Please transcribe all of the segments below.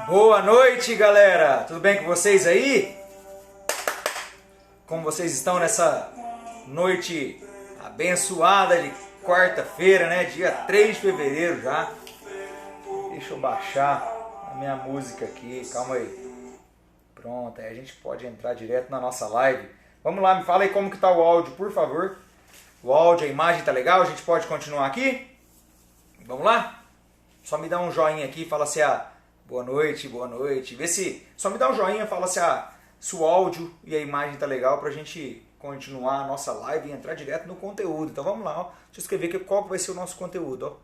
Boa noite, galera! Tudo bem com vocês aí? Como vocês estão nessa noite abençoada de quarta-feira, né? Dia 3 de fevereiro já. Deixa eu baixar a minha música aqui, calma aí. Pronto, aí a gente pode entrar direto na nossa live. Vamos lá, me fala aí como que tá o áudio, por favor. O áudio, a imagem tá legal? A gente pode continuar aqui? Vamos lá? Só me dá um joinha aqui e fala assim, boa noite, boa noite. Vê se, só me dá um joinha e fala assim, se o áudio e a imagem tá legal pra gente continuar a nossa live e entrar direto no conteúdo. Então vamos lá, ó. Deixa eu escrever aqui qual vai ser o nosso conteúdo, ó.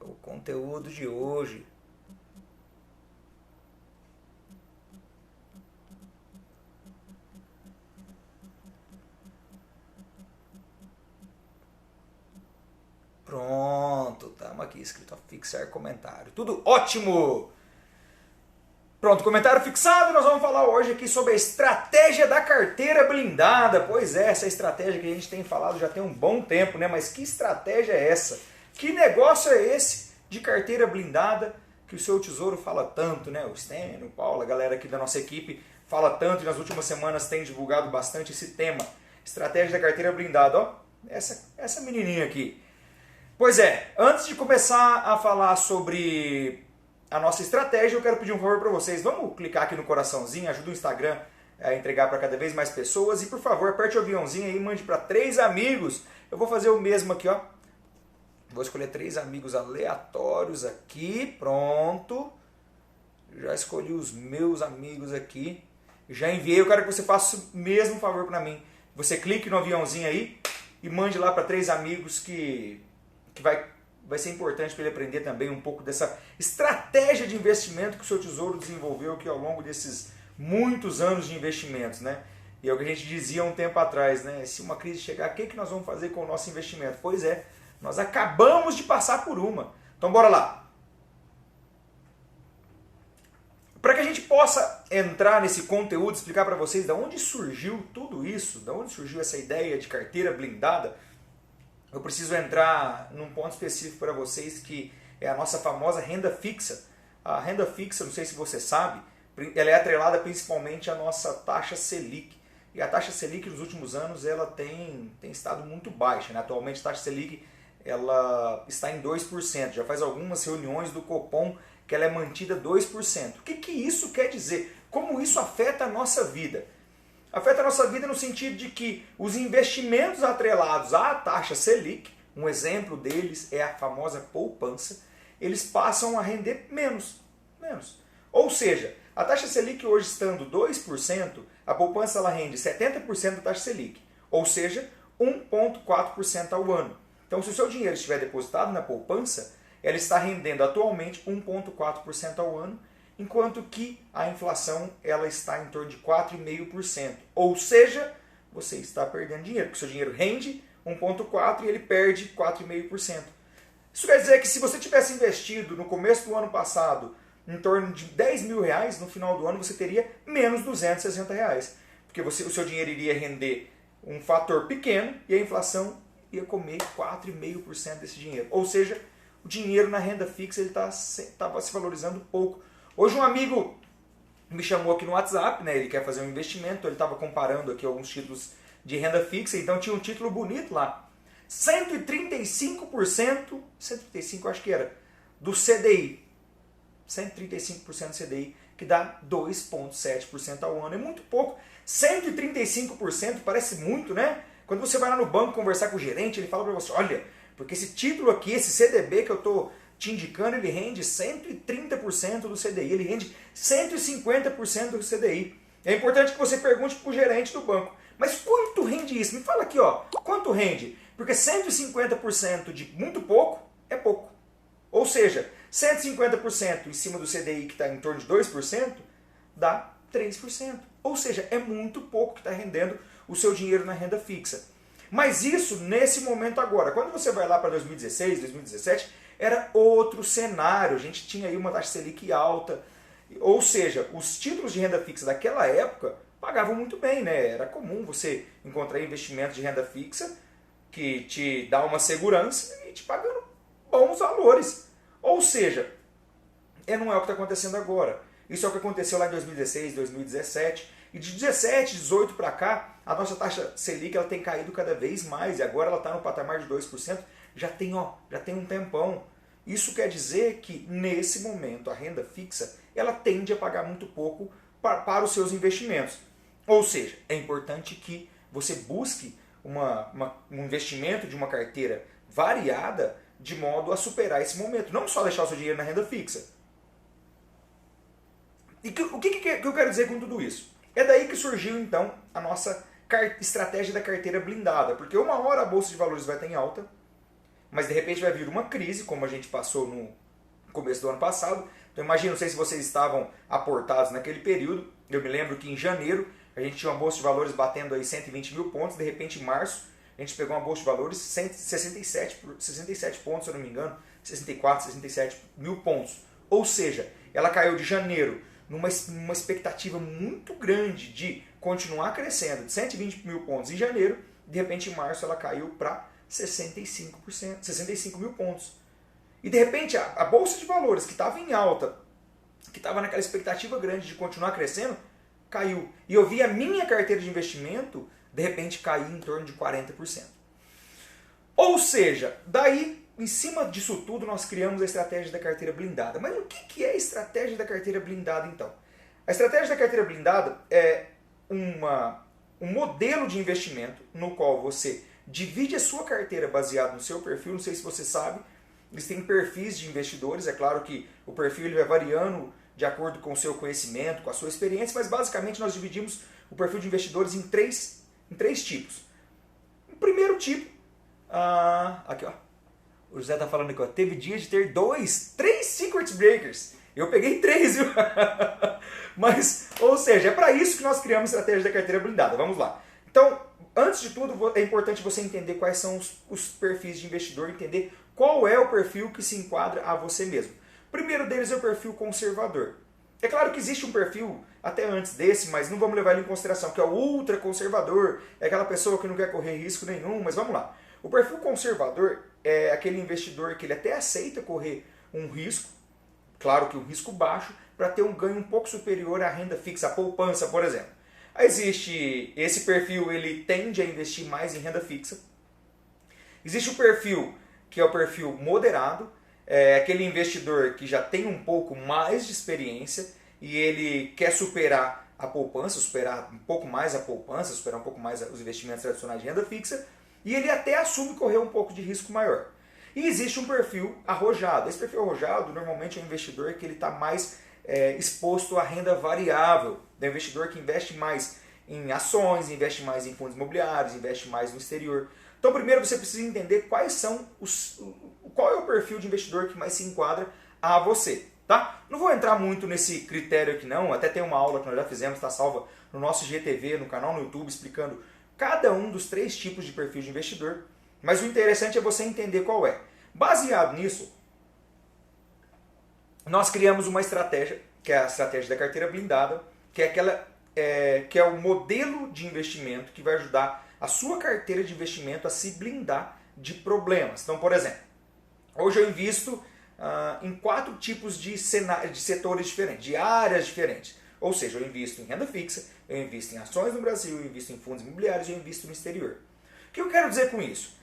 O conteúdo de hoje. Pronto, estamos aqui escrito a fixar comentário. Tudo ótimo! Pronto, comentário fixado. Nós vamos falar hoje aqui sobre a estratégia da carteira blindada. Pois é, essa estratégia que a gente tem falado já tem um bom tempo, né? Mas que estratégia é essa? Que negócio é esse de carteira blindada que o seu tesouro fala tanto, né? O Stênio, o Paulo, a galera aqui da nossa equipe fala tanto e nas últimas semanas tem divulgado bastante esse tema. Estratégia da carteira blindada, ó. Essa menininha aqui. Pois é, antes de começar a falar sobre a nossa estratégia, eu quero pedir um favor para vocês. Vamos clicar aqui no coraçãozinho, ajuda o Instagram a entregar para cada vez mais pessoas. E por favor, aperte o aviãozinho aí e mande para 3 amigos. Eu vou fazer o mesmo aqui, ó. Vou escolher 3 amigos aleatórios aqui, pronto. Já escolhi os meus amigos aqui. Já enviei, eu quero que você faça o mesmo favor para mim. Você clique no aviãozinho aí e mande lá para 3 amigos que vai ser importante para ele aprender também um pouco dessa estratégia de investimento que o seu tesouro desenvolveu aqui ao longo desses muitos anos de investimentos, né? E é o que a gente dizia um tempo atrás, né? Se uma crise chegar, o que nós vamos fazer com o nosso investimento? Pois é, nós acabamos de passar por uma. Então bora lá. Para que a gente possa entrar nesse conteúdo, explicar para vocês de onde surgiu tudo isso, de onde surgiu essa ideia de carteira blindada, eu preciso entrar num ponto específico para vocês que é a nossa famosa renda fixa. A renda fixa, não sei se você sabe, ela é atrelada principalmente à nossa taxa Selic. E a taxa Selic nos últimos anos ela tem estado muito baixa, né? Atualmente a taxa Selic ela está em 2%. Já faz algumas reuniões do Copom que ela é mantida 2%. O que isso quer dizer? Como isso afeta a nossa vida? Afeta a nossa vida no sentido de que os investimentos atrelados à taxa Selic, um exemplo deles é a famosa poupança, eles passam a render menos. Ou seja, a taxa Selic hoje estando 2%, a poupança ela rende 70% da taxa Selic, ou seja, 1,4% ao ano. Então, se o seu dinheiro estiver depositado na poupança, ela está rendendo atualmente 1,4% ao ano, enquanto que a inflação ela está em torno de 4,5%. Ou seja, você está perdendo dinheiro, porque o seu dinheiro rende 1,4% e ele perde 4,5%. Isso quer dizer que se você tivesse investido no começo do ano passado em torno de 10 mil reais, no final do ano você teria menos 260 reais. Porque o seu dinheiro iria render um fator pequeno e a inflação ia comer 4,5% desse dinheiro. Ou seja, o dinheiro na renda fixa estava se valorizando pouco. Hoje um amigo me chamou aqui no WhatsApp, né? Ele quer fazer um investimento, ele estava comparando aqui alguns títulos de renda fixa, então tinha um título bonito lá. 135%, 135 acho que era, do CDI. 135% do CDI, que dá 2,7% ao ano. É muito pouco. 135% parece muito, né? Quando você vai lá no banco conversar com o gerente, ele fala para você, olha, porque esse título aqui, esse CDB que eu estou te indicando, ele rende 130% do CDI, ele rende 150% do CDI. É importante que você pergunte para o gerente do banco, mas quanto rende isso? Me fala aqui, ó, quanto rende? Porque 150% de muito pouco é pouco. Ou seja, 150% em cima do CDI que está em torno de 2%, dá 3%. Ou seja, é muito pouco que está rendendo o seu dinheiro na renda fixa. Mas isso nesse momento agora. Quando você vai lá para 2016, 2017, era outro cenário. A gente tinha aí uma taxa Selic alta. Ou seja, os títulos de renda fixa daquela época pagavam muito bem, né? Era comum você encontrar investimentos de renda fixa que te dá uma segurança e te pagando bons valores. Ou seja, não é o que está acontecendo agora. Isso é o que aconteceu lá em 2016, 2017. E de 17, 18 para cá, a nossa taxa Selic ela tem caído cada vez mais. E agora ela está no patamar de 2%. Já tem um tempão. Isso quer dizer que, nesse momento, a renda fixa ela tende a pagar muito pouco para os seus investimentos. Ou seja, é importante que você busque um investimento de uma carteira variada de modo a superar esse momento. Não só deixar o seu dinheiro na renda fixa. E o que eu quero dizer com tudo isso? É daí que surgiu, então, a nossa estratégia da carteira blindada. Porque uma hora a Bolsa de Valores vai estar em alta, mas de repente vai vir uma crise, como a gente passou no começo do ano passado. Então imagina, não sei se vocês estavam aportados naquele período. Eu me lembro que em janeiro a gente tinha uma Bolsa de Valores batendo aí 120 mil pontos. De repente, em março, a gente pegou uma Bolsa de Valores 67 pontos, se eu não me engano. 64, 67 mil pontos. Ou seja, ela caiu de janeiro numa expectativa muito grande de continuar crescendo, de 120 mil pontos em janeiro. De repente, em março, ela caiu para 65 mil pontos. E de repente a Bolsa de Valores, que estava em alta, que estava naquela expectativa grande de continuar crescendo, caiu. E eu vi a minha carteira de investimento, de repente, cair em torno de 40%. Ou seja, daí, em cima disso tudo, nós criamos a estratégia da carteira blindada. Mas o que é a estratégia da carteira blindada, então? A estratégia da carteira blindada é um modelo de investimento no qual você divide a sua carteira baseado no seu perfil. Não sei se você sabe, existem perfis de investidores. É claro que o perfil ele vai variando de acordo com o seu conhecimento, com a sua experiência, mas basicamente nós dividimos o perfil de investidores em três tipos. O primeiro tipo, aqui ó, o José está falando aqui, ó, teve dia de ter 3 Secret Breakers. Eu peguei 3, viu? Mas, ou seja, é para isso que nós criamos a estratégia da carteira blindada. Vamos lá. Então, antes de tudo, é importante você entender quais são os perfis de investidor, entender qual é o perfil que se enquadra a você mesmo. O primeiro deles é o perfil conservador. É claro que existe um perfil até antes desse, mas não vamos levar ele em consideração, que é o ultra conservador, é aquela pessoa que não quer correr risco nenhum, mas vamos lá. O perfil conservador é aquele investidor que ele até aceita correr um risco, claro que um risco baixo, para ter um ganho um pouco superior à renda fixa, à poupança, por exemplo. Aí existe esse perfil, ele tende a investir mais em renda fixa. Existe o perfil que é o perfil moderado, é aquele investidor que já tem um pouco mais de experiência e ele quer superar a poupança, superar um pouco mais a poupança, superar um pouco mais os investimentos tradicionais de renda fixa, e ele até assume correr um pouco de risco maior. E existe um perfil arrojado. Esse perfil arrojado normalmente é um investidor que ele está mais exposto à renda variável, é um investidor que investe mais em ações, investe mais em fundos imobiliários, investe mais no exterior. Então primeiro você precisa entender qual é o perfil de investidor que mais se enquadra a você. Tá? Não vou entrar muito nesse critério aqui não, até tem uma aula que nós já fizemos, está salva no nosso GTV, no canal no YouTube, explicando cada um dos 3 tipos de perfil de investidor. Mas o interessante é você entender qual é. Baseado nisso, nós criamos uma estratégia, que é a estratégia da carteira blindada, que é que é o modelo de investimento que vai ajudar a sua carteira de investimento a se blindar de problemas. Então, por exemplo, hoje eu invisto em 4 tipos de setores diferentes, de áreas diferentes. Ou seja, eu invisto em renda fixa, eu invisto em ações no Brasil, eu invisto em fundos imobiliários e eu invisto no exterior. O que eu quero dizer com isso?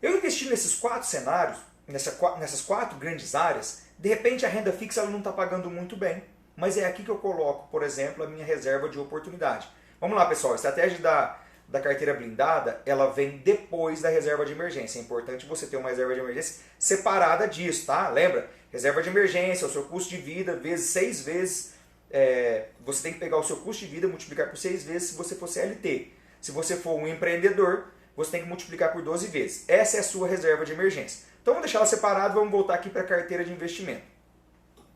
Eu investi nesses 4 cenários, nessas 4 grandes áreas, de repente a renda fixa ela não está pagando muito bem, mas é aqui que eu coloco, por exemplo, a minha reserva de oportunidade. Vamos lá, pessoal, a estratégia da carteira blindada, ela vem depois da reserva de emergência. É importante você ter uma reserva de emergência separada disso, tá? Lembra? Reserva de emergência, o seu custo de vida, vezes 6 vezes, você tem que pegar o seu custo de vida e multiplicar por 6 vezes se você for CLT. Se você for um empreendedor, você tem que multiplicar por 12 vezes. Essa é a sua reserva de emergência. Então vamos deixar ela separada, vamos voltar aqui para a carteira de investimento.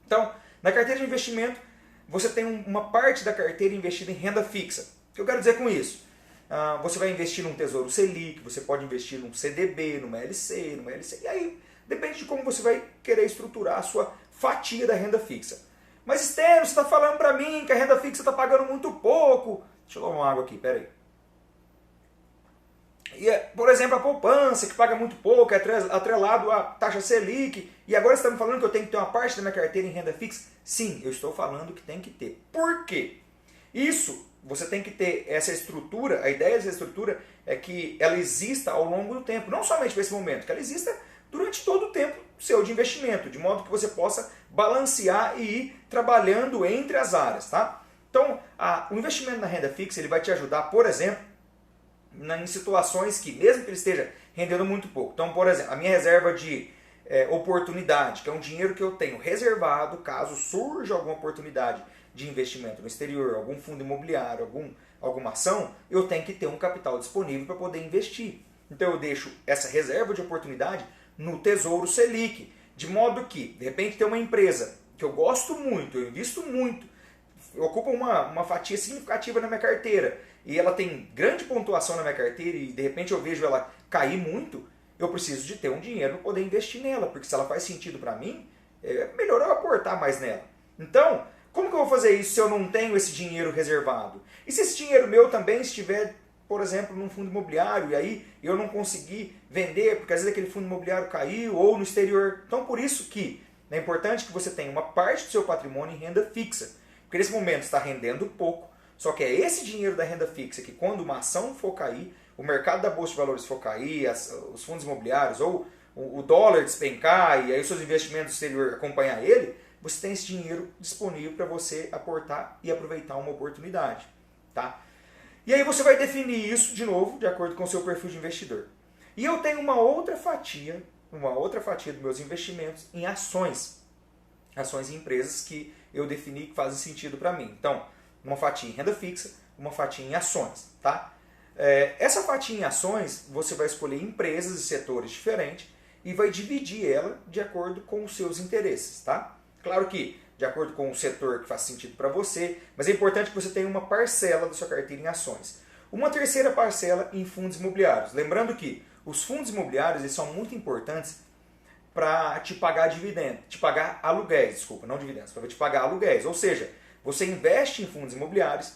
Então, na carteira de investimento, você tem uma parte da carteira investida em renda fixa. O que eu quero dizer com isso? Você vai investir num Tesouro Selic, você pode investir num CDB, numa LC, e aí depende de como você vai querer estruturar a sua fatia da renda fixa. Mas Estênio, você está falando para mim que a renda fixa está pagando muito pouco. Deixa eu tomar uma água aqui, peraí. E, por exemplo, a poupança, que paga muito pouco, é atrelado à taxa Selic, e agora estamos falando que eu tenho que ter uma parte da minha carteira em renda fixa? Sim, eu estou falando que tem que ter. Por quê? Isso, você tem que ter essa estrutura, a ideia dessa estrutura é que ela exista ao longo do tempo, não somente nesse momento, que ela exista durante todo o tempo seu de investimento, de modo que você possa balancear e ir trabalhando entre as áreas, tá? Então, o investimento na renda fixa ele vai te ajudar, por exemplo, em situações que, mesmo que ele esteja rendendo muito pouco. Então, por exemplo, a minha reserva de oportunidade, que é um dinheiro que eu tenho reservado caso surja alguma oportunidade de investimento no exterior, algum fundo imobiliário, alguma ação, eu tenho que ter um capital disponível para poder investir. Então eu deixo essa reserva de oportunidade no Tesouro Selic, de modo que, de repente, tem uma empresa que eu gosto muito, eu invisto muito, ocupa uma fatia significativa na minha carteira, e ela tem grande pontuação na minha carteira, e de repente eu vejo ela cair muito, eu preciso de ter um dinheiro para poder investir nela, porque se ela faz sentido para mim, é melhor eu aportar mais nela. Então, como que eu vou fazer isso se eu não tenho esse dinheiro reservado? E se esse dinheiro meu também estiver, por exemplo, num fundo imobiliário, e aí eu não conseguir vender, porque às vezes aquele fundo imobiliário caiu, ou no exterior. Então, por isso que é importante que você tenha uma parte do seu patrimônio em renda fixa. Porque nesse momento está rendendo pouco, só que é esse dinheiro da renda fixa que quando uma ação for cair, o mercado da Bolsa de Valores for cair, os fundos imobiliários, ou o dólar despencar, e aí os seus investimentos no exterior acompanhar ele, você tem esse dinheiro disponível para você aportar e aproveitar uma oportunidade. Tá? E aí você vai definir isso, de novo, de acordo com o seu perfil de investidor. E eu tenho uma outra fatia dos meus investimentos em ações. Ações em empresas que eu defini que fazem sentido para mim. Então, uma fatia em renda fixa, uma fatia em ações. Tá? Essa fatia em ações, você vai escolher empresas e setores diferentes e vai dividir ela de acordo com os seus interesses. Tá? Claro que de acordo com o setor que faz sentido para você, mas é importante que você tenha uma parcela da sua carteira em ações. Uma terceira parcela em fundos imobiliários. Lembrando que os fundos imobiliários eles são muito importantes para te pagar aluguéis, desculpa, não dividendos, para te pagar aluguéis. Ou seja, você investe em fundos imobiliários,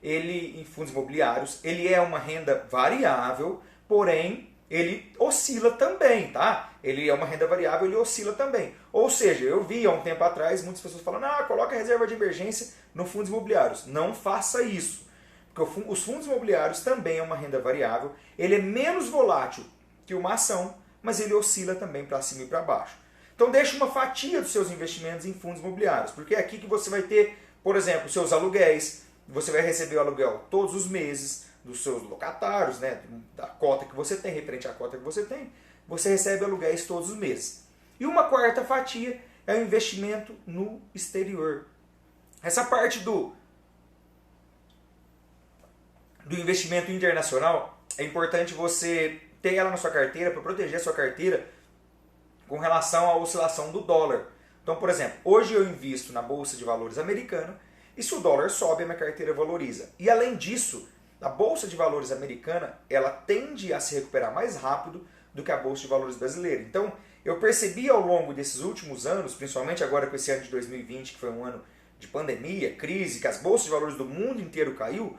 ele é uma renda variável, porém ele oscila também, tá? Ele é uma renda variável, ele oscila também. Ou seja, eu vi há um tempo atrás muitas pessoas falando, coloca a reserva de emergência no fundos imobiliários. Não faça isso. Porque os fundos imobiliários também é uma renda variável, ele é menos volátil que uma ação, mas ele oscila também para cima e para baixo. Então deixe uma fatia dos seus investimentos em fundos imobiliários, porque é aqui que você vai ter, por exemplo, seus aluguéis, você vai receber o aluguel todos os meses dos seus locatários, né, da cota que você tem, referente à cota que você tem, você recebe aluguéis todos os meses. E uma quarta fatia é o investimento no exterior. Essa parte do investimento internacional, é importante você ter ela na sua carteira para proteger a sua carteira com relação à oscilação do dólar. Então, por exemplo, hoje eu invisto na Bolsa de Valores americana e se o dólar sobe, a minha carteira valoriza. E além disso, a Bolsa de Valores americana ela tende a se recuperar mais rápido do que a Bolsa de Valores brasileira. Então, eu percebi ao longo desses últimos anos, principalmente agora com esse ano de 2020, que foi um ano de pandemia, crise, que as bolsas de valores do mundo inteiro caiu,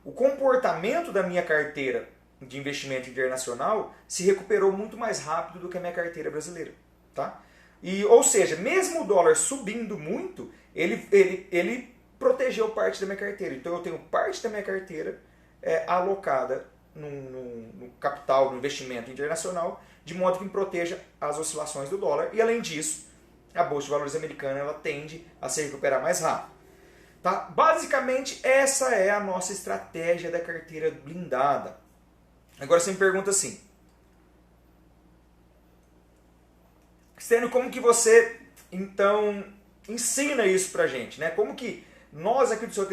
o comportamento da minha carteira de investimento internacional se recuperou muito mais rápido do que a minha carteira brasileira. Tá? Ou seja, mesmo o dólar subindo muito, ele protegeu parte da minha carteira. Então eu tenho parte da minha carteira alocada no capital, no investimento internacional, de modo que me proteja as oscilações do dólar. E além disso, a Bolsa de Valores americana ela tende a se recuperar mais rápido. Tá? Basicamente, essa é a nossa estratégia da carteira blindada. Agora você me pergunta assim, Cristiano, como que você, então, ensina isso pra gente? Né? Como que nós aqui do Seu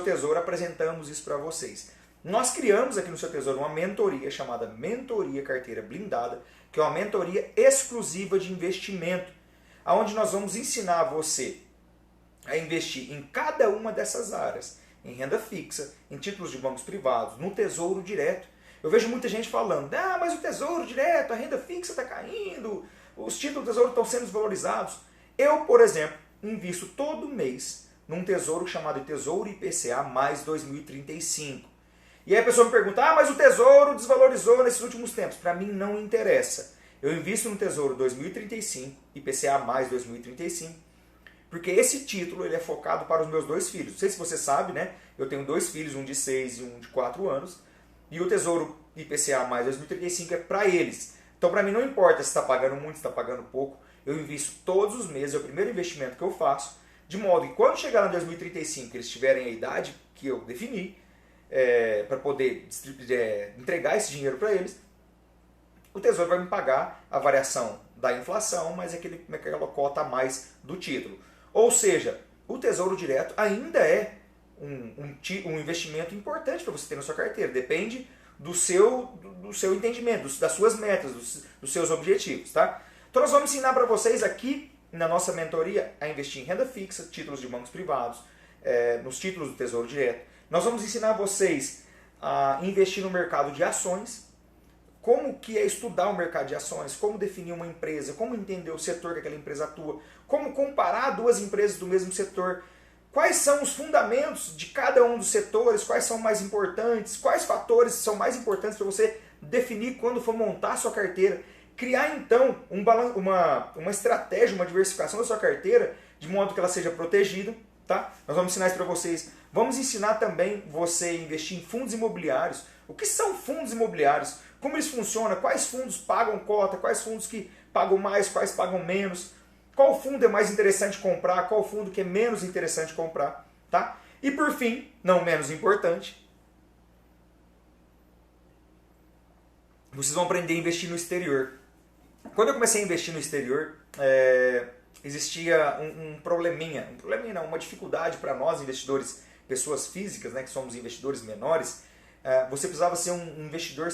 Tesouro apresentamos isso para vocês? Nós criamos aqui no Seu Tesouro uma mentoria chamada Mentoria Carteira Blindada, que é uma mentoria exclusiva de investimento, onde nós vamos ensinar você a investir em cada uma dessas áreas, em renda fixa, em títulos de bancos privados, no Tesouro Direto. Eu vejo muita gente falando, mas o Tesouro Direto, a renda fixa está caindo, os títulos do Tesouro estão sendo desvalorizados. Eu, por exemplo, invisto todo mês num tesouro chamado Tesouro IPCA mais 2035. E aí a pessoa me pergunta, ah, mas o Tesouro desvalorizou nesses últimos tempos. Para mim não interessa. Eu invisto no Tesouro 2035, IPCA mais 2035, porque esse título ele é focado para os meus 2 filhos. Não sei se você sabe, né? Eu tenho 2 filhos, um de 6 e um de 4 anos. E o Tesouro IPCA mais 2035 é para eles. Então para mim não importa se está pagando muito, se está pagando pouco. Eu invisto todos os meses, é o primeiro investimento que eu faço. De modo que quando chegar em 2035, eles tiverem a idade que eu defini, para poder entregar esse dinheiro para eles, o Tesouro vai me pagar a variação da inflação, mais aquela cota a mais do título. Ou seja, o Tesouro Direto ainda é um investimento importante para você ter na sua carteira. Depende do seu entendimento, das suas metas, dos seus objetivos. Tá? Então nós vamos ensinar para vocês aqui na nossa mentoria a investir em renda fixa, títulos de bancos privados, nos títulos do Tesouro Direto. Nós vamos ensinar vocês a investir no mercado de ações, como que é estudar o mercado de ações, como definir uma empresa, como entender o setor que aquela empresa atua, como comparar 2 empresas do mesmo setor, quais são os fundamentos de cada um dos setores, quais são mais importantes, quais fatores são mais importantes para você definir quando for montar a sua carteira, criar então uma estratégia, uma diversificação da sua carteira, de modo que ela seja protegida. Tá? Nós vamos ensinar isso para vocês. Vamos ensinar também você a investir em fundos imobiliários. O que são fundos imobiliários? Como eles funcionam? Quais fundos pagam cota? Quais fundos que pagam mais? Quais pagam menos? Qual fundo é mais interessante comprar? Qual fundo que é menos interessante comprar? Tá? E por fim, não menos importante, vocês vão aprender a investir no exterior. Quando eu comecei a investir no exterior, existia um probleminha não, uma dificuldade para nós investidores, pessoas físicas, né, que somos investidores menores. Você precisava ser um investidor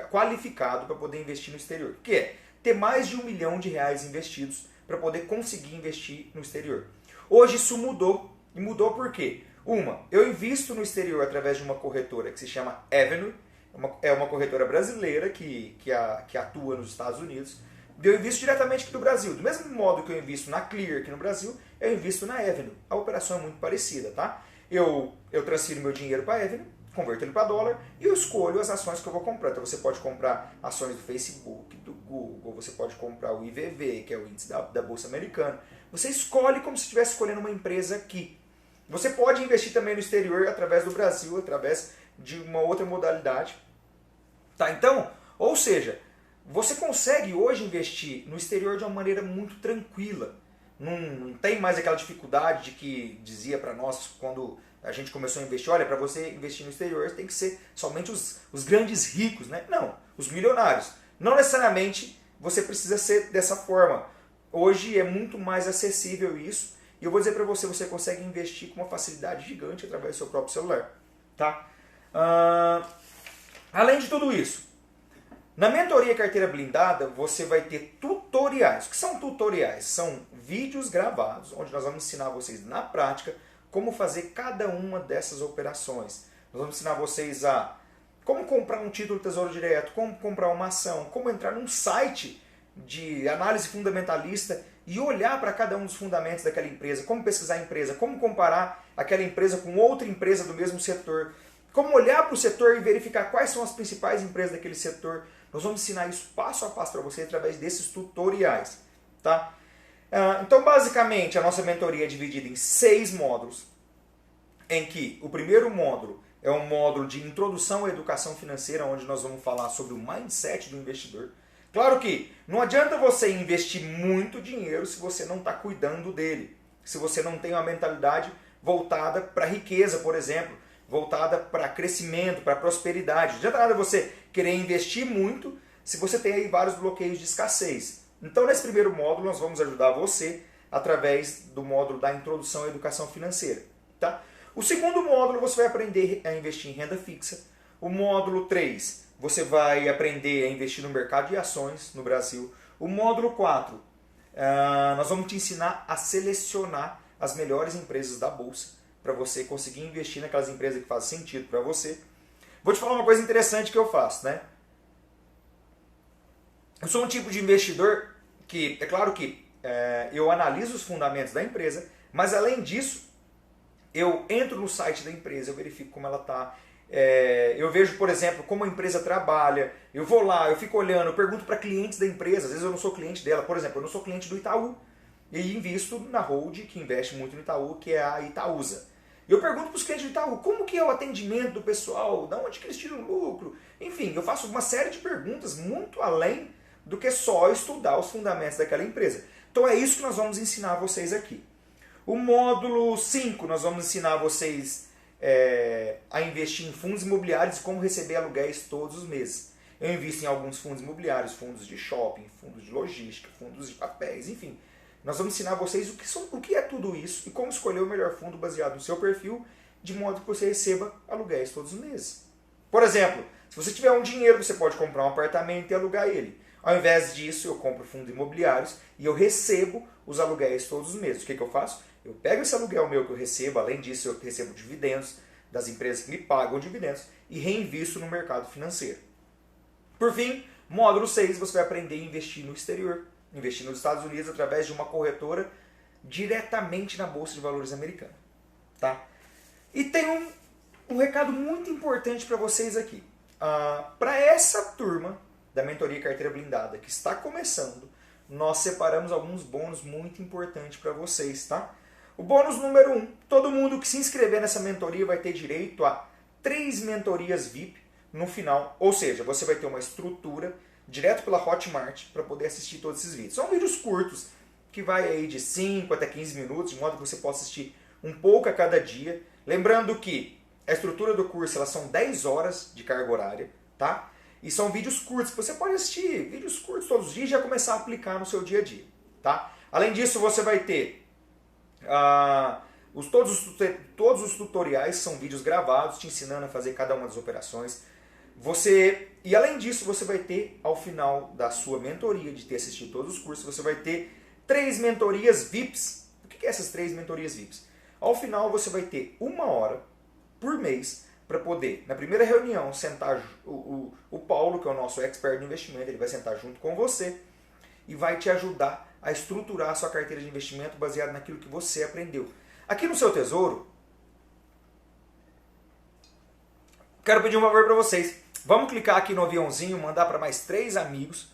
qualificado para poder investir no exterior, que é ter mais de R$1 milhão investidos para poder conseguir investir no exterior. Hoje isso mudou, e mudou por quê? Eu invisto no exterior através de uma corretora que se chama Avenue, é uma corretora brasileira que atua nos Estados Unidos. Eu invisto diretamente aqui do Brasil. Do mesmo modo que eu invisto na Clear aqui no Brasil, eu invisto na Avenue. A operação é muito parecida, tá? Eu transfiro meu dinheiro para a Avenue, converto ele para dólar e eu escolho as ações que eu vou comprar. Então você pode comprar ações do Facebook, do Google, você pode comprar o IVV, que é o índice da Bolsa Americana. Você escolhe como se estivesse escolhendo uma empresa aqui. Você pode investir também no exterior através do Brasil, através de uma outra modalidade. Tá? Então, ou seja, você consegue hoje investir no exterior de uma maneira muito tranquila. Não tem mais aquela dificuldade de que dizia para nós quando a gente começou a investir, olha, para você investir no exterior tem que ser somente os grandes ricos, né? Não, os milionários. Não necessariamente você precisa ser dessa forma. Hoje é muito mais acessível isso. E eu vou dizer para você, você consegue investir com uma facilidade gigante através do seu próprio celular. Tá? Além de tudo isso, na mentoria Carteira Blindada, você vai ter tutoriais. O que são tutoriais? São vídeos gravados, onde nós vamos ensinar vocês na prática como fazer cada uma dessas operações. Nós vamos ensinar vocês a como comprar um título Tesouro Direto, como comprar uma ação, como entrar num site de análise fundamentalista e olhar para cada um dos fundamentos daquela empresa, como pesquisar a empresa, como comparar aquela empresa com outra empresa do mesmo setor, como olhar para o setor e verificar quais são as principais empresas daquele setor. Nós vamos ensinar isso passo a passo para você através desses tutoriais. Tá? Então, basicamente, a nossa mentoria é dividida em 6 módulos, em que o primeiro módulo é um módulo de introdução à educação financeira, onde nós vamos falar sobre o mindset do investidor. Claro que não adianta você investir muito dinheiro se você não está cuidando dele, se você não tem uma mentalidade voltada para a riqueza, por exemplo, voltada para crescimento, para prosperidade. Não adianta nada você querer investir muito se você tem aí vários bloqueios de escassez. Então, nesse primeiro módulo, nós vamos ajudar você através do módulo da introdução à educação financeira. Tá? O segundo módulo, você vai aprender a investir em renda fixa. O módulo 3, você vai aprender a investir no mercado de ações no Brasil. O módulo 4, nós vamos te ensinar a selecionar as melhores empresas da Bolsa para você conseguir investir naquelas empresas que fazem sentido para você. Vou te falar uma coisa interessante que eu faço, né? Eu sou um tipo de investidor que, é claro que eu analiso os fundamentos da empresa, mas além disso, eu entro no site da empresa, eu verifico como ela está, Eu vejo, por exemplo, como a empresa trabalha, eu vou lá, eu fico olhando, eu pergunto para clientes da empresa, às vezes eu não sou cliente dela, por exemplo, eu não sou cliente do Itaú, e invisto na hold que investe muito no Itaú, que é a Itaúsa. E eu pergunto para os clientes do Itaú, como que é o atendimento do pessoal, de onde que eles tiram lucro, enfim, eu faço uma série de perguntas muito além do que só estudar os fundamentos daquela empresa. Então é isso que nós vamos ensinar vocês aqui. O módulo 5, nós vamos ensinar vocês a investir em fundos imobiliários e como receber aluguéis todos os meses. Eu invisto em alguns fundos imobiliários, fundos de shopping, fundos de logística, fundos de papéis, enfim. Nós vamos ensinar vocês o que é tudo isso e como escolher o melhor fundo baseado no seu perfil, de modo que você receba aluguéis todos os meses. Por exemplo, se você tiver um dinheiro, você pode comprar um apartamento e alugar ele. Ao invés disso, eu compro fundos imobiliários e eu recebo os aluguéis todos os meses. O que eu faço? Eu pego esse aluguel meu que eu recebo, além disso eu recebo dividendos das empresas que me pagam dividendos e reinvisto no mercado financeiro. Por fim, módulo 6, você vai aprender a investir no exterior, investir nos Estados Unidos através de uma corretora diretamente na Bolsa de Valores americana. Tá? E tem um recado muito importante para vocês aqui. Para essa turma da Mentoria Carteira Blindada que está começando, nós separamos alguns bônus muito importantes para vocês, tá? O bônus número 1, todo mundo que se inscrever nessa mentoria vai ter direito a 3 mentorias VIP no final, ou seja, você vai ter uma estrutura direto pela Hotmart para poder assistir todos esses vídeos. São vídeos curtos, que vai aí de 5 até 15 minutos, de modo que você possa assistir um pouco a cada dia. Lembrando que a estrutura do curso, elas são 10 horas de carga horária, tá? E são vídeos curtos, você pode assistir vídeos curtos todos os dias e já começar a aplicar no seu dia a dia, tá? Além disso, você vai ter todos os tutoriais, são vídeos gravados, te ensinando a fazer cada uma das operações. E além disso, você vai ter, ao final da sua mentoria, de ter assistido todos os cursos, você vai ter 3 mentorias VIPs. O que é essas 3 mentorias VIPs? Ao final, você vai ter 1 hora por mês para poder, na primeira reunião, sentar o Paulo, que é o nosso expert de investimento, ele vai sentar junto com você e vai te ajudar a estruturar a sua carteira de investimento baseado naquilo que você aprendeu. Aqui no seu tesouro, quero pedir um favor para vocês. Vamos clicar aqui no aviãozinho, mandar para mais 3 amigos,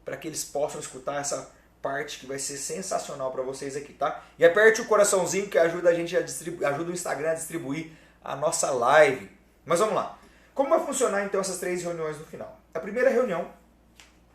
para que eles possam escutar essa parte que vai ser sensacional para vocês aqui, tá? E aperte o coraçãozinho que ajuda a gente ajuda o Instagram a distribuir a nossa live. Mas vamos lá. Como vai funcionar então essas 3 reuniões no final? A primeira reunião,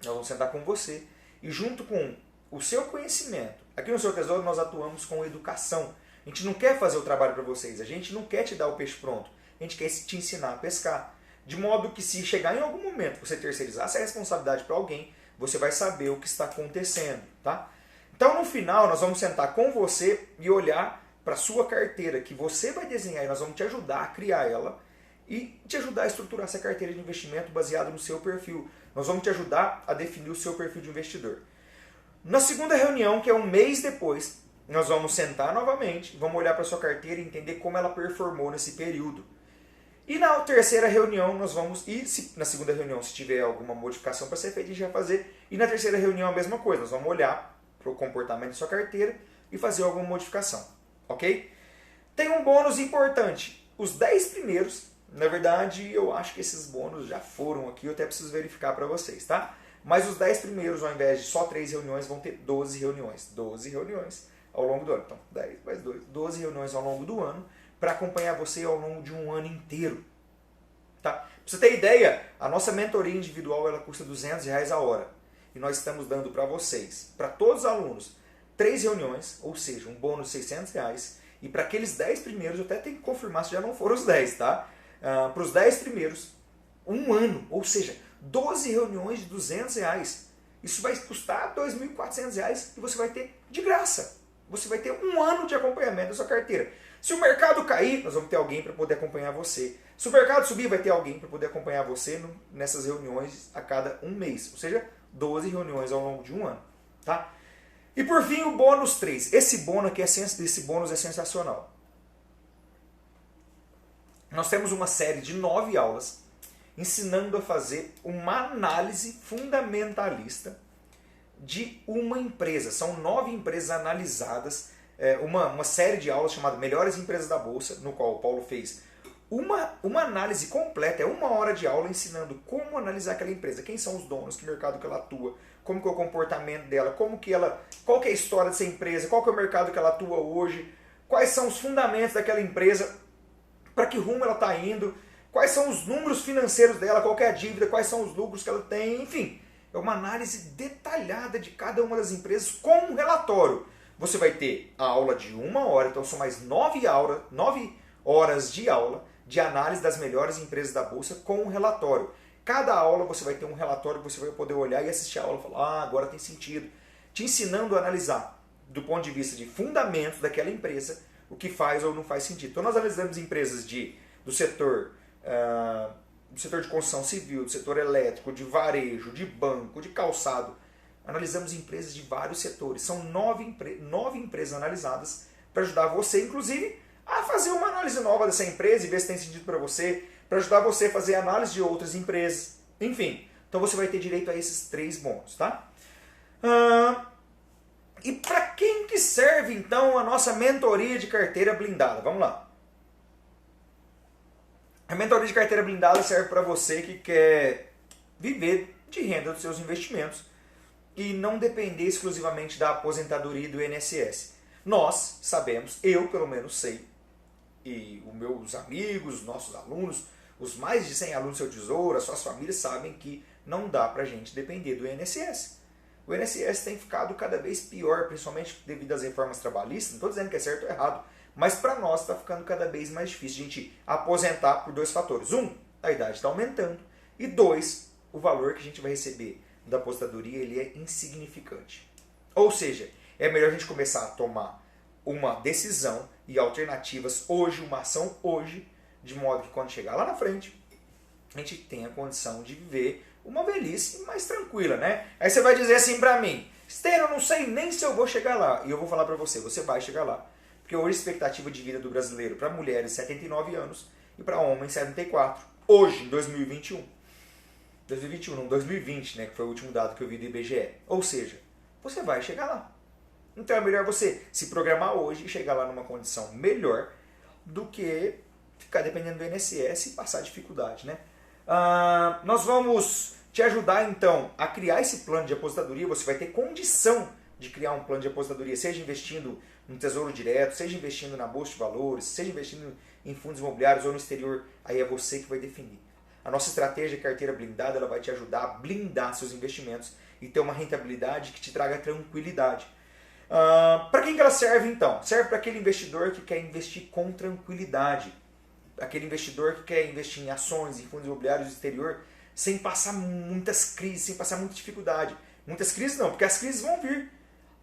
nós vamos sentar com você e junto com o seu conhecimento, aqui no seu tesouro nós atuamos com educação. A gente não quer fazer o trabalho para vocês, a gente não quer te dar o peixe pronto, a gente quer te ensinar a pescar. De modo que se chegar em algum momento você terceirizar essa responsabilidade para alguém, você vai saber o que está acontecendo, tá? Então no final nós vamos sentar com você e olhar para a sua carteira que você vai desenhar e nós vamos te ajudar a criar ela e te ajudar a estruturar essa carteira de investimento baseado no seu perfil. Nós vamos te ajudar a definir o seu perfil de investidor. Na segunda reunião, que é um mês depois, nós vamos sentar novamente, vamos olhar para a sua carteira e entender como ela performou nesse período. E na terceira reunião, nós vamos, na segunda reunião, se tiver alguma modificação para ser feita, a gente vai fazer. E na terceira reunião, a mesma coisa, nós vamos olhar para o comportamento da sua carteira e fazer alguma modificação, ok? Tem um bônus importante, os 10 primeiros, na verdade, eu acho que esses bônus já foram aqui, eu até preciso verificar para vocês, tá? Mas os 10 primeiros, ao invés de só 3 reuniões, vão ter 12 reuniões. 12 reuniões ao longo do ano. Então, 10 mais 2, 12 reuniões ao longo do ano, para acompanhar você ao longo de um ano inteiro. Tá? Pra você ter ideia, a nossa mentoria individual ela custa R$200 a hora. E nós estamos dando para vocês, para todos os alunos, 3 reuniões, ou seja, um bônus de R$600. E para aqueles 10 primeiros, eu até tenho que confirmar se já não foram os 10, tá? Para os 10 primeiros, um ano, ou seja, 12 reuniões de R$200. Isso vai custar R$2.400 e você vai ter de graça. Você vai ter um ano de acompanhamento da sua carteira. Se o mercado cair, nós vamos ter alguém para poder acompanhar você. Se o mercado subir, vai ter alguém para poder acompanhar você nessas reuniões a cada um mês. Ou seja, 12 reuniões ao longo de um ano. Tá? E por fim, o bônus 3. Esse bônus é sensacional. Nós temos uma série de 9 aulas ensinando a fazer uma análise fundamentalista de uma empresa. São 9 empresas analisadas, uma série de aulas chamada Melhores Empresas da Bolsa, no qual o Paulo fez uma análise completa, é 1 hora de aula ensinando como analisar aquela empresa, quem são os donos, que mercado que ela atua, como que é o comportamento dela, qual que é a história dessa empresa, qual que é o mercado que ela atua hoje, quais são os fundamentos daquela empresa, para que rumo ela está indo, quais são os números financeiros dela, qual que é a dívida, quais são os lucros que ela tem, enfim. É uma análise detalhada de cada uma das empresas com um relatório. Você vai ter a aula de 1 hora, então são mais 9 horas de aula de análise das melhores empresas da Bolsa com um relatório. Cada aula você vai ter um relatório que você vai poder olhar e assistir a aula e falar, agora tem sentido. Te ensinando a analisar do ponto de vista de fundamentos daquela empresa, o que faz ou não faz sentido. Então nós analisamos empresas do setor de construção civil, do setor elétrico, de varejo, de banco, de calçado. Analisamos empresas de vários setores. São 9 empresas analisadas para ajudar você, inclusive, a fazer uma análise nova dessa empresa e ver se tem sentido para você, para ajudar você a fazer análise de outras empresas. Enfim, então você vai ter direito a esses 3 bônus, tá? E para quem que serve, então, a nossa mentoria de carteira blindada? Vamos lá. A mentoria de carteira blindada serve para você que quer viver de renda dos seus investimentos e não depender exclusivamente da aposentadoria e do INSS. Nós sabemos, eu pelo menos sei, e os meus amigos, os nossos alunos, os mais de 100 alunos do seu tesouro, as suas famílias sabem que não dá para a gente depender do INSS. O INSS tem ficado cada vez pior, principalmente devido às reformas trabalhistas. Não estou dizendo que é certo ou errado, mas para nós está ficando cada vez mais difícil a gente aposentar por 2 fatores. 1, a idade está aumentando. E 2, o valor que a gente vai receber da aposentadoria ele é insignificante. Ou seja, é melhor a gente começar a tomar uma decisão e alternativas hoje, uma ação hoje, de modo que quando chegar lá na frente, a gente tenha condição de viver uma velhice mais tranquila, né? Aí você vai dizer assim pra mim, Stênio, eu não sei nem se eu vou chegar lá. E eu vou falar pra você, você vai chegar lá. Porque hoje a expectativa de vida do brasileiro para mulheres 79 anos e para homens 74. Hoje, em 2021. 2021, não, 2020, né? Que foi o último dado que eu vi do IBGE. Ou seja, você vai chegar lá. Então é melhor você se programar hoje e chegar lá numa condição melhor do que ficar dependendo do INSS e passar dificuldade, né? Nós vamos te ajudar então a criar esse plano de aposentadoria. Você vai ter condição de criar um plano de aposentadoria, seja investindo no Tesouro Direto, seja investindo na Bolsa de Valores, seja investindo em fundos imobiliários ou no exterior. Aí é você que vai definir. A nossa estratégia de carteira blindada ela vai te ajudar a blindar seus investimentos e ter uma rentabilidade que te traga tranquilidade. Para quem que ela serve então? Serve para aquele investidor que quer investir com tranquilidade. Aquele investidor que quer investir em ações, em fundos imobiliários do exterior, sem passar muitas crises, sem passar muita dificuldade. Muitas crises não, porque as crises vão vir.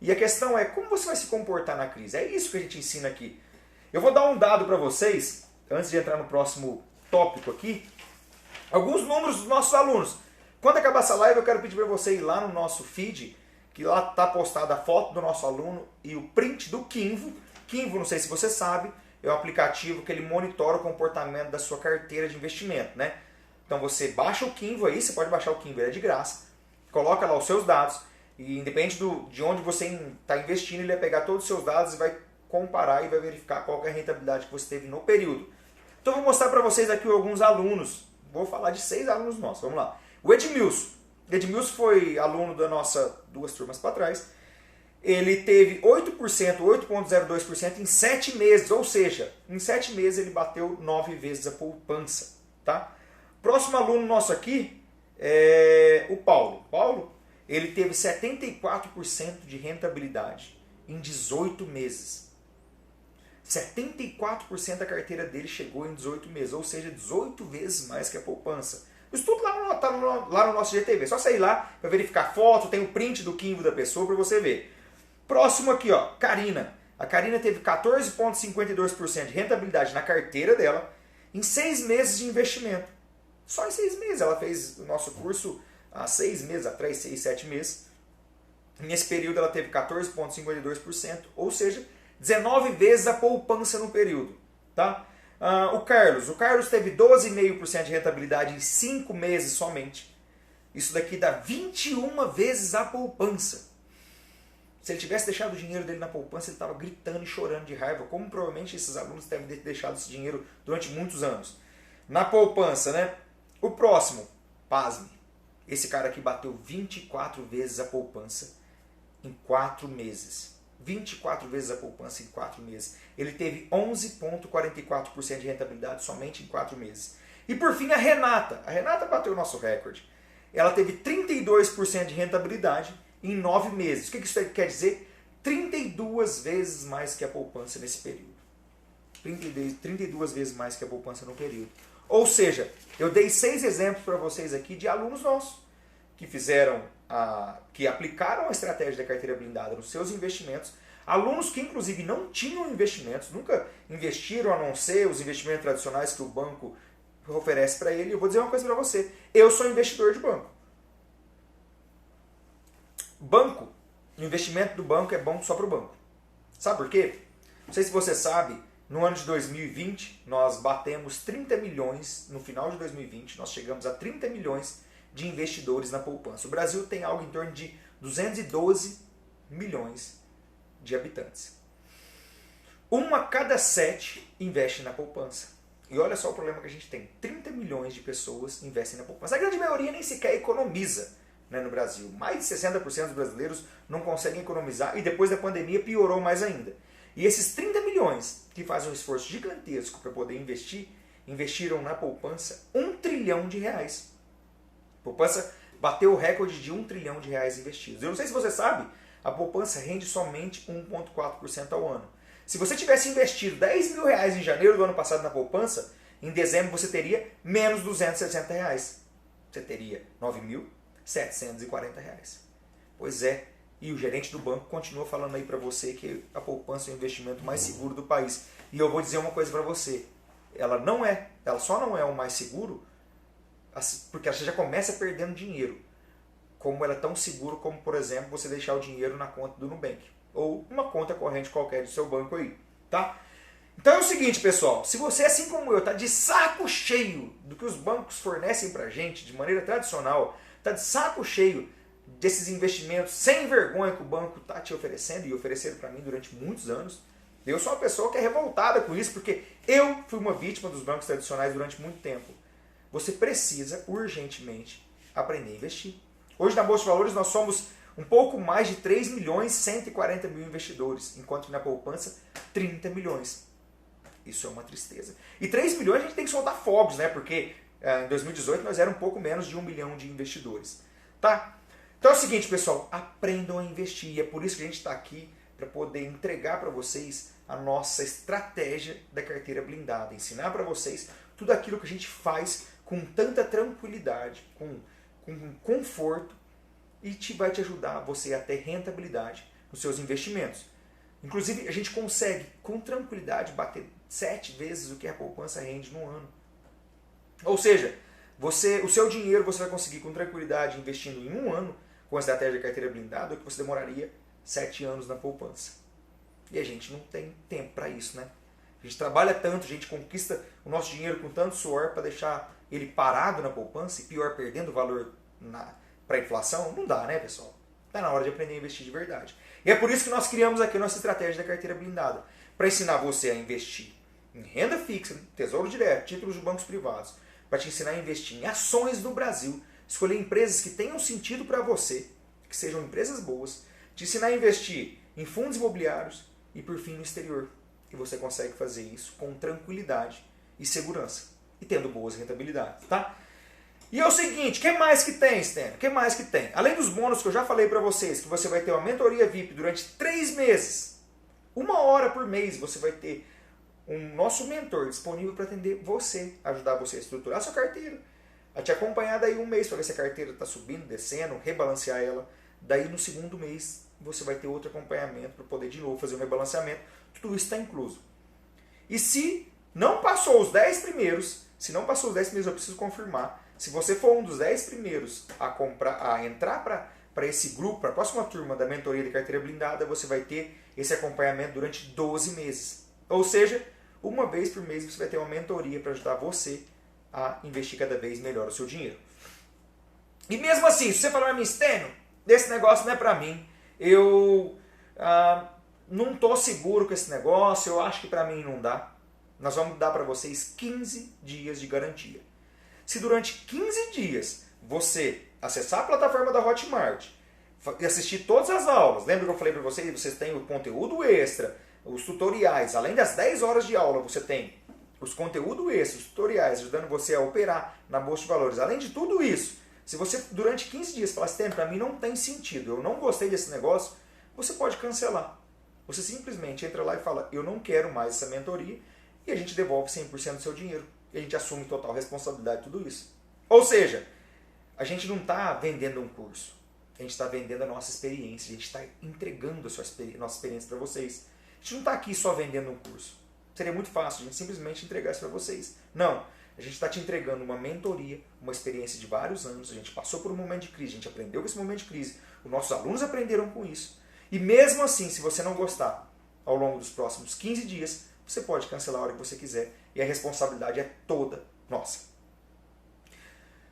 E a questão é como você vai se comportar na crise. É isso que a gente ensina aqui. Eu vou dar um dado para vocês, antes de entrar no próximo tópico aqui. Alguns números dos nossos alunos. Quando acabar essa live, eu quero pedir para você ir lá no nosso feed, que lá está postada a foto do nosso aluno e o print do Kinvo. Kinvo, não sei se você sabe, é um aplicativo que ele monitora o comportamento da sua carteira de investimento, né? Então você baixa o Kinvo aí, você pode baixar o Kinvo, ele é de graça. Coloca lá os seus dados e independente de onde você está investindo, ele vai pegar todos os seus dados e vai comparar e vai verificar qual é a rentabilidade que você teve no período. Então eu vou mostrar para vocês aqui alguns alunos. Vou falar de 6 alunos nossos, vamos lá. O Edmilson. Edmilson foi aluno da nossa 2 turmas para trás. Ele teve 8%, 8,02% em 7 meses, ou seja, em 7 meses ele bateu 9 vezes a poupança. Tá? Próximo aluno nosso aqui é o Paulo. Paulo, ele teve 74% de rentabilidade em 18 meses. 74% da carteira dele chegou em 18 meses, ou seja, 18 vezes mais que a poupança. O estudo está lá no nosso GTV, só sair lá para verificar foto, tem o print do Kinvo da pessoa para você ver. Próximo aqui, ó, Karina. A Karina teve 14,52% de rentabilidade na carteira dela em 6 meses de investimento. Só em 6 meses. Ela fez o nosso curso há 6 meses atrás, 6, 7 meses. Nesse período ela teve 14,52%, ou seja, 19 vezes a poupança no período. Tá? O Carlos teve 12,5% de rentabilidade em 5 meses somente. Isso daqui dá 21 vezes a poupança. Se ele tivesse deixado o dinheiro dele na poupança, ele estava gritando e chorando de raiva, como provavelmente esses alunos devem ter deixado esse dinheiro durante muitos anos. Na poupança, né? O próximo, pasme. Esse cara aqui bateu 24 vezes a poupança em 4 meses. 24 vezes a poupança em 4 meses. Ele teve 11,44% de rentabilidade somente em 4 meses. E por fim a Renata. A Renata bateu o nosso recorde. Ela teve 32% de rentabilidade em 9 meses. O que isso quer dizer? 32 vezes mais que a poupança nesse período. 32 vezes mais que a poupança no período. Ou seja, eu dei 6 exemplos para vocês aqui de alunos nossos que que aplicaram a estratégia da carteira blindada nos seus investimentos, alunos que inclusive não tinham investimentos, nunca investiram a não ser os investimentos tradicionais que o banco oferece para ele. Eu vou dizer uma coisa para você, eu sou investidor de banco. O investimento do banco é bom só para o banco. Sabe por quê? Não sei se você sabe, no ano de 2020 nós batemos 30 milhões, no final de 2020 nós chegamos a 30 milhões de investidores na poupança. O Brasil tem algo em torno de 212 milhões de habitantes. 1 a cada 7 investe na poupança. E olha só o problema que a gente tem. 30 milhões de pessoas investem na poupança. A grande maioria nem sequer economiza, né, no Brasil. Mais de 60% dos brasileiros não conseguem economizar e depois da pandemia piorou mais ainda. E esses 30 milhões que fazem um esforço gigantesco para poder investir, investiram na poupança 1 trilhão de reais. A poupança bateu o recorde de 1 trilhão de reais investidos. Eu não sei se você sabe, a poupança rende somente 1,4% ao ano. Se você tivesse investido 10 mil reais em janeiro do ano passado na poupança, em dezembro você teria menos 260 reais. Você teria 9.740 reais. Pois é, e o gerente do banco continua falando aí para você que a poupança é o investimento mais seguro do país. E eu vou dizer uma coisa para você, ela só não é o mais seguro porque você já começa perdendo dinheiro. Como ela é tão seguro como, por exemplo, você deixar o dinheiro na conta do Nubank. Ou uma conta corrente qualquer do seu banco aí. Tá? Então é o seguinte, pessoal. Se você, assim como eu, está de saco cheio do que os bancos fornecem pra gente de maneira tradicional, está de saco cheio desses investimentos sem vergonha que o banco está te oferecendo e ofereceram para mim durante muitos anos, eu sou uma pessoa que é revoltada com isso, porque eu fui uma vítima dos bancos tradicionais durante muito tempo. Você precisa urgentemente aprender a investir. Hoje na Bolsa de Valores nós somos um pouco mais de 3 milhões e 140 mil investidores, enquanto que na poupança 30 milhões. Isso é uma tristeza. E 3 milhões a gente tem que soltar fogos, né? Porque em 2018 nós éramos um pouco menos de 1 milhão de investidores. Tá? Então é o seguinte, pessoal, aprendam a investir. E é por isso que a gente está aqui, para poder entregar para vocês a nossa estratégia da carteira blindada. Ensinar para vocês tudo aquilo que a gente faz com tanta tranquilidade, com conforto, e vai te ajudar você a ter rentabilidade nos seus investimentos. Inclusive, a gente consegue, com tranquilidade, bater 7 vezes o que a poupança rende no ano. Ou seja, o seu dinheiro você vai conseguir com tranquilidade investindo em 1 ano com a estratégia de carteira blindada, que você demoraria 7 anos na poupança. E a gente não tem tempo para isso, né? A gente trabalha tanto, a gente conquista o nosso dinheiro com tanto suor para deixar ele parado na poupança e pior, perdendo valor para a inflação. Não dá, né, pessoal? Está na hora de aprender a investir de verdade. E é por isso que nós criamos aqui a nossa estratégia da carteira blindada, para ensinar você a investir em renda fixa, tesouro direto, títulos de bancos privados, para te ensinar a investir em ações no Brasil, escolher empresas que tenham sentido para você, que sejam empresas boas, te ensinar a investir em fundos imobiliários e, por fim, no exterior. E você consegue fazer isso com tranquilidade e segurança, e tendo boas rentabilidades, tá? E é o seguinte, o que mais que tem, Stênio? O que mais que tem? Além dos bônus que eu já falei para vocês, que você vai ter uma mentoria VIP durante 3 meses, 1 hora por mês você vai ter um nosso mentor disponível para atender você, ajudar você a estruturar a sua carteira, a te acompanhar daí 1 mês para ver se a carteira está subindo, descendo, rebalancear ela. Daí no 2º mês você vai ter outro acompanhamento para poder de novo fazer um rebalanceamento. Tudo isso está incluso. E se não passou os 10 primeiros, eu preciso confirmar. Se você for um dos 10 primeiros a entrar para esse grupo, para a próxima turma da mentoria de carteira blindada, você vai ter esse acompanhamento durante 12 meses. Ou seja, 1 vez por mês você vai ter uma mentoria para ajudar você a investir cada vez melhor o seu dinheiro. E mesmo assim, se você falar para mim, Stênio, esse negócio não é para mim, eu não estou seguro com esse negócio, eu acho que para mim não dá. Nós vamos dar para vocês 15 dias de garantia. Se durante 15 dias você acessar a plataforma da Hotmart e assistir todas as aulas, lembra que eu falei para vocês, vocês têm o conteúdo extra, os tutoriais, além das 10 horas de aula, você tem os conteúdos extras, os tutoriais, ajudando você a operar na Bolsa de Valores. Além de tudo isso, se você durante 15 dias falar assim, para mim não tem sentido, eu não gostei desse negócio, você pode cancelar. Você simplesmente entra lá e fala, eu não quero mais essa mentoria, e a gente devolve 100% do seu dinheiro. E a gente assume total responsabilidade de tudo isso. Ou seja, a gente não está vendendo um curso, a gente está vendendo a nossa experiência, a gente está entregando a nossa experiência para vocês. A gente não está aqui só vendendo um curso. Seria muito fácil a gente simplesmente entregar isso para vocês. Não, a gente está te entregando uma mentoria, uma experiência de vários anos, a gente passou por um momento de crise, a gente aprendeu com esse momento de crise, os nossos alunos aprenderam com isso. E mesmo assim, se você não gostar, ao longo dos próximos 15 dias, você pode cancelar a hora que você quiser e a responsabilidade é toda nossa.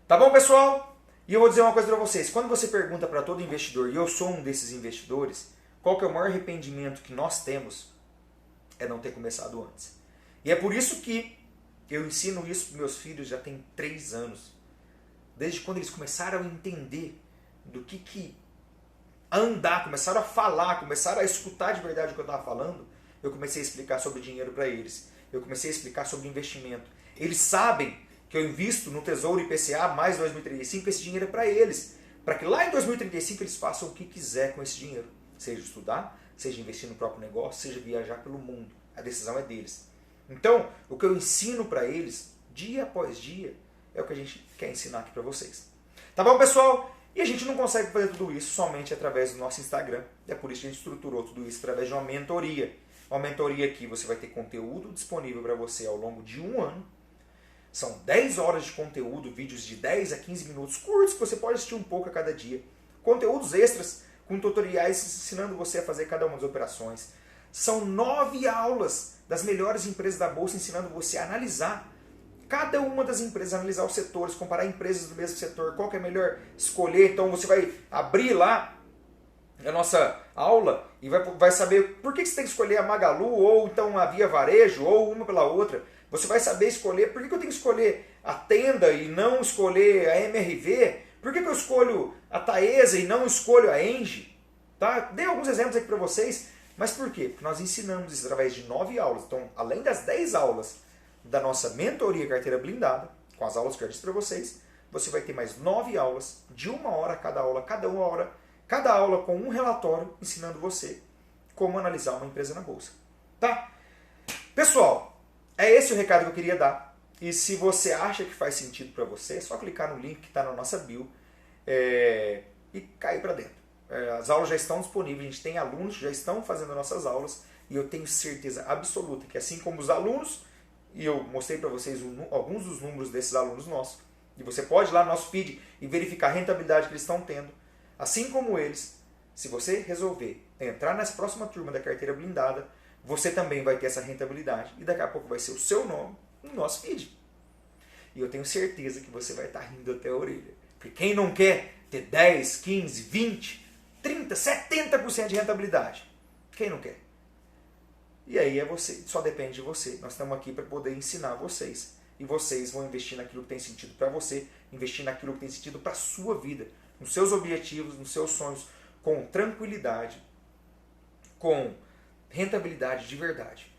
Tá bom, pessoal? E eu vou dizer uma coisa para vocês. Quando você pergunta para todo investidor, e eu sou um desses investidores, qual que é o maior arrependimento que nós temos, é não ter começado antes. E é por isso que eu ensino isso para meus filhos já tem 3 anos. Desde quando eles começaram a entender do que andar, começaram a falar, começaram a escutar de verdade o que eu estava falando, eu comecei a explicar sobre dinheiro para eles. Eu comecei a explicar sobre investimento. Eles sabem que eu invisto no Tesouro IPCA mais 2035, esse dinheiro é para eles. Para que lá em 2035 eles façam o que quiser com esse dinheiro. Seja estudar, seja investir no próprio negócio, seja viajar pelo mundo. A decisão é deles. Então, o que eu ensino para eles, dia após dia, é o que a gente quer ensinar aqui para vocês. Tá bom, pessoal? E a gente não consegue fazer tudo isso somente através do nosso Instagram. É por isso que a gente estruturou tudo isso através de uma mentoria. Uma mentoria aqui, você vai ter conteúdo disponível para você ao longo de 1 ano. São 10 horas de conteúdo, vídeos de 10 a 15 minutos curtos, que você pode assistir um pouco a cada dia. Conteúdos extras com tutoriais ensinando você a fazer cada uma das operações. São 9 aulas das melhores empresas da Bolsa ensinando você a analisar cada uma das empresas, analisar os setores, comparar empresas do mesmo setor, qual que é melhor escolher. Então você vai abrir lá a nossa aula e vai saber por que você tem que escolher a Magalu ou então a Via Varejo ou uma pela outra. Você vai saber escolher por que eu tenho que escolher a Tenda e não escolher a MRV, por que eu escolho a Taesa e não escolho a Engie. Tá? Dei alguns exemplos aqui para vocês, mas por quê? Porque nós ensinamos isso através de 9 aulas. Então, além das 10 aulas da nossa mentoria Carteira Blindada, com as aulas que eu disse para vocês, você vai ter mais 9 aulas de 1 hora cada aula, cada aula com um relatório ensinando você como analisar uma empresa na Bolsa. Tá? Pessoal, é esse o recado que eu queria dar. E se você acha que faz sentido para você, é só clicar no link que está na nossa bio e cair para dentro. As aulas já estão disponíveis, a gente tem alunos que já estão fazendo nossas aulas e eu tenho certeza absoluta que assim como os alunos, e eu mostrei para vocês alguns dos números desses alunos nossos, e você pode ir lá no nosso feed e verificar a rentabilidade que eles estão tendo, assim como eles, se você resolver entrar nessa próxima turma da Carteira Blindada, você também vai ter essa rentabilidade e daqui a pouco vai ser o seu nome no nosso feed. E eu tenho certeza que você vai estar rindo até a orelha. Porque quem não quer ter 10, 15, 20, 30, 70% de rentabilidade? Quem não quer? E aí é você, só depende de você. Nós estamos aqui para poder ensinar vocês. E vocês vão investir naquilo que tem sentido para você, investir naquilo que tem sentido para a sua vida, nos seus objetivos, nos seus sonhos, com tranquilidade, com rentabilidade de verdade.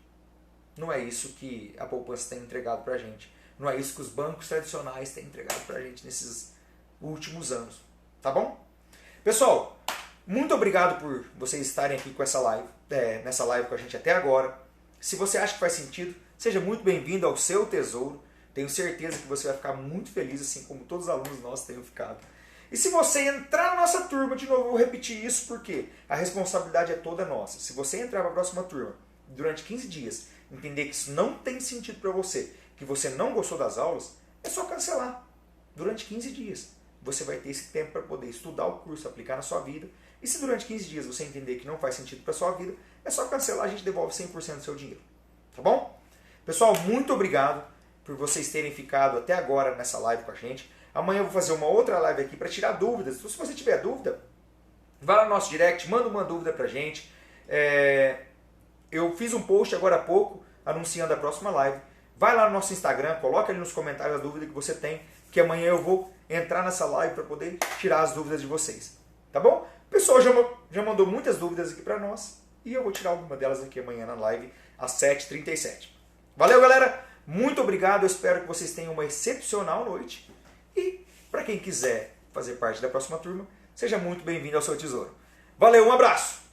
Não é isso que a poupança tem entregado para a gente. Não é isso que os bancos tradicionais têm entregado para a gente nesses últimos anos. Tá bom? Pessoal, muito obrigado por vocês estarem aqui com essa live, nessa live com a gente até agora. Se você acha que faz sentido, seja muito bem-vindo ao seu tesouro. Tenho certeza que você vai ficar muito feliz, assim como todos os alunos nossos tenham ficado. E se você entrar na nossa turma, de novo, eu vou repetir isso porque a responsabilidade é toda nossa. Se você entrar para a próxima turma durante 15 dias, entender que isso não tem sentido para você, que você não gostou das aulas, é só cancelar. Durante 15 dias. Você vai ter esse tempo para poder estudar o curso, aplicar na sua vida. E se durante 15 dias você entender que não faz sentido para a sua vida, é só cancelar, a gente devolve 100% do seu dinheiro. Tá bom? Pessoal, muito obrigado por vocês terem ficado até agora nessa live com a gente. Amanhã eu vou fazer uma outra live aqui para tirar dúvidas. Então, se você tiver dúvida, vá lá no nosso direct, manda uma dúvida pra gente. Eu fiz um post agora há pouco anunciando a próxima live. Vai lá no nosso Instagram, coloca ali nos comentários a dúvida que você tem, que amanhã eu vou entrar nessa live para poder tirar as dúvidas de vocês. Tá bom? O pessoal já mandou muitas dúvidas aqui para nós e eu vou tirar alguma delas aqui amanhã na live às 7h37. Valeu, galera! Muito obrigado, eu espero que vocês tenham uma excepcional noite. E para quem quiser fazer parte da próxima turma, seja muito bem-vindo ao Seu Tesouro. Valeu, um abraço!